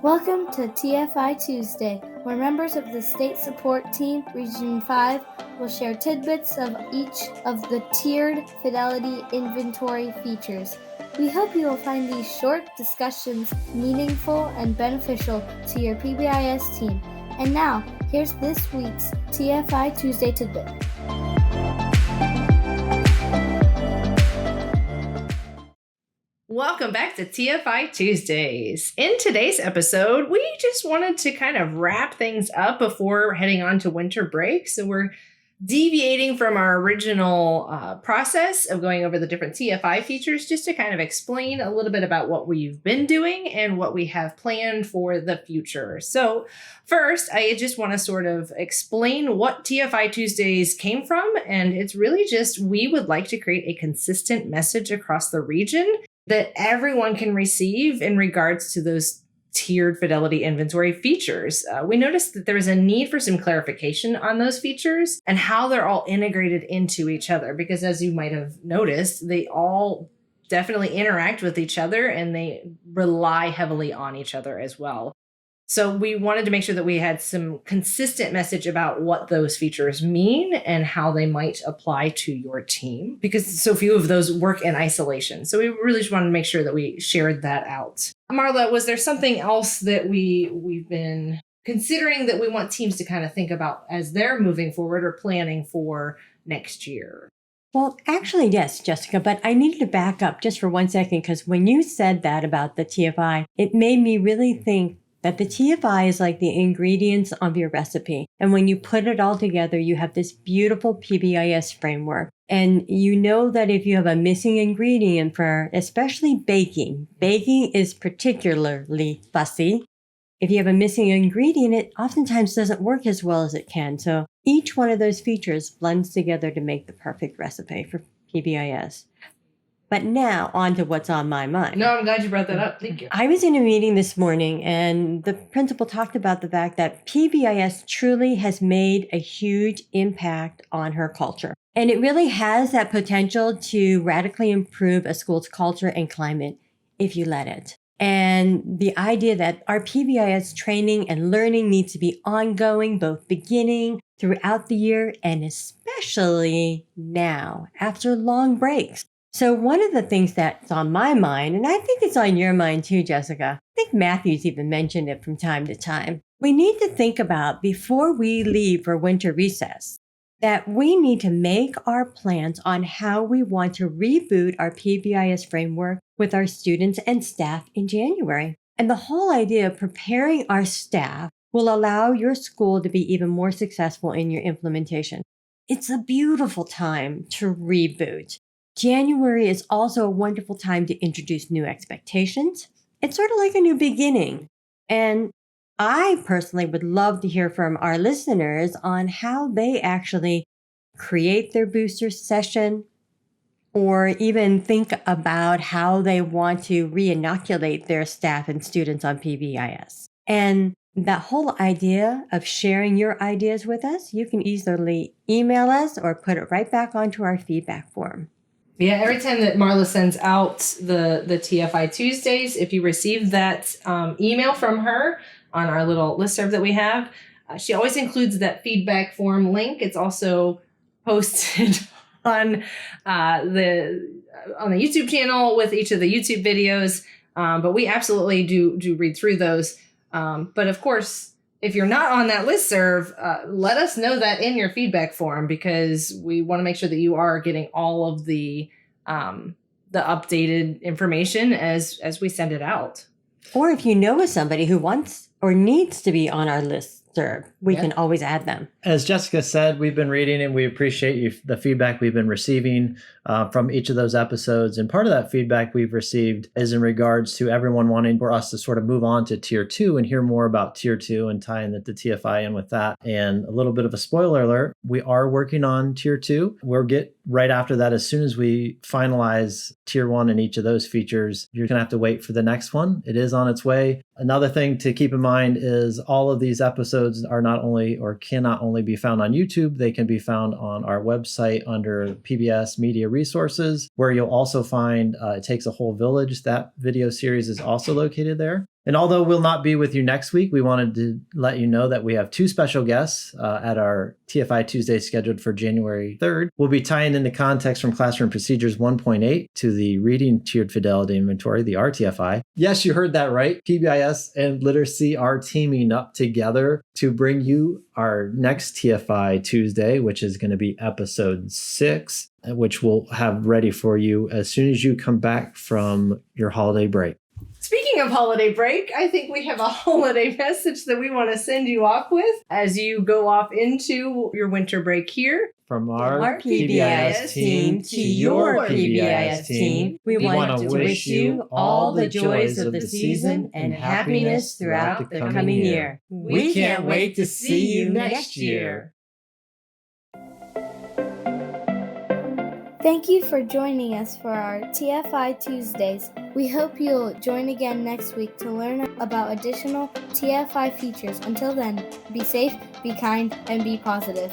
Welcome to TFI Tuesday, where members of the State Support Team, Region 5, will share tidbits of each of the tiered fidelity inventory features. We hope you will find these short discussions meaningful and beneficial to your PBIS team. And now, here's this week's TFI Tuesday tidbit. Welcome back to TFI Tuesdays. In today's episode, we just wanted to kind of wrap things up before heading on to winter break. So we're deviating from our original process of going over the different TFI features just to kind of explain a little bit about what we've been doing and what we have planned for the future. So first, I just want to sort of explain what TFI Tuesdays came from. And it's really just we would like to create a consistent message across the region that everyone can receive in regards to those tiered fidelity inventory features. We noticed that there was a need for some clarification on those features and how they're all integrated into each other, because as you might have noticed, they all definitely interact with each other and they rely heavily on each other as well. So we wanted to make sure that we had some consistent message about what those features mean and how they might apply to your team, because so few of those work in isolation. So we really just wanted to make sure that we shared that out. Marla, was there something else that we've been considering that we want teams to kind of think about as they're moving forward or planning for next year? Well, actually, yes, Jessica, but I needed to back up just for 1 second, because when you said that about the TFI, it made me really think that the TFI is like the ingredients of your recipe. And when you put it all together, you have this beautiful PBIS framework. And you know that if you have a missing ingredient for especially baking is particularly fussy. If you have a missing ingredient, it oftentimes doesn't work as well as it can. So each one of those features blends together to make the perfect recipe for PBIS. But now on to what's on my mind. No, I'm glad you brought that up. Thank you. I was in a meeting this morning and the principal talked about the fact that PBIS truly has made a huge impact on her culture. And it really has that potential to radically improve a school's culture and climate if you let it. And the idea that our PBIS training and learning needs to be ongoing, both beginning, throughout the year, and especially now, after long breaks. So one of the things that's on my mind, and I think it's on your mind too, Jessica, I think Matthew's even mentioned it from time to time, we need to think about before we leave for winter recess, that we need to make our plans on how we want to reboot our PBIS framework with our students and staff in January. And the whole idea of preparing our staff will allow your school to be even more successful in your implementation. It's a beautiful time to reboot. January is also a wonderful time to introduce new expectations. It's sort of like a new beginning. And I personally would love to hear from our listeners on how they actually create their booster session or even think about how they want to re-inoculate their staff and students on PBIS. And that whole idea of sharing your ideas with us, you can easily email us or put it right back onto our feedback form. Yeah, every time that Marla sends out the TFI Tuesdays, if you receive that email from her on our little listserv that we have, she always includes that feedback form link. It's also posted on the YouTube channel with each of the YouTube videos. But we absolutely do read through those. But of course, if you're not on that listserv, let us know that in your feedback form, because we want to make sure that you are getting all of the updated information as we send it out. Or if you know of somebody who wants or needs to be on our listserv, we can always add them. As Jessica said, we've been reading and we appreciate the feedback we've been receiving from each of those episodes. And part of that feedback we've received is in regards to everyone wanting for us to sort of move on to Tier 2 and hear more about Tier 2 and tying the TFI in with that. And a little bit of a spoiler alert, we are working on Tier 2. We'll get right after that. As soon as we finalize Tier 1 and each of those features, you're going to have to wait for the next one. It is on its way. Another thing to keep in mind is all of these episodes are not only or cannot only be found on YouTube, they can be found on our website under PBS Media Resources, where you'll also find It Takes a Whole Village. That video series is also located there. And although we'll not be with you next week, we wanted to let you know that we have 2 special guests at our TFI Tuesdays scheduled for January 3rd. We'll be tying into context from Classroom Procedures 1.8 to the Reading Tiered Fidelity Inventory, the RTFI. Yes, you heard that right. PBIS and Literacy are teaming up together to bring you our next TFI Tuesday, which is going to be episode 6, which we'll have ready for you as soon as you come back from your holiday break. Speaking of holiday break, I think we have a holiday message that we want to send you off with as you go off into your winter break here. From our PBIS team to your PBIS team, we want to wish you all the joys of the season and happiness throughout the coming year. We can't wait to see you next year. Thank you for joining us for our TFI Tuesdays. We hope you'll join again next week to learn about additional TFI features. Until then, be safe, be kind, and be positive.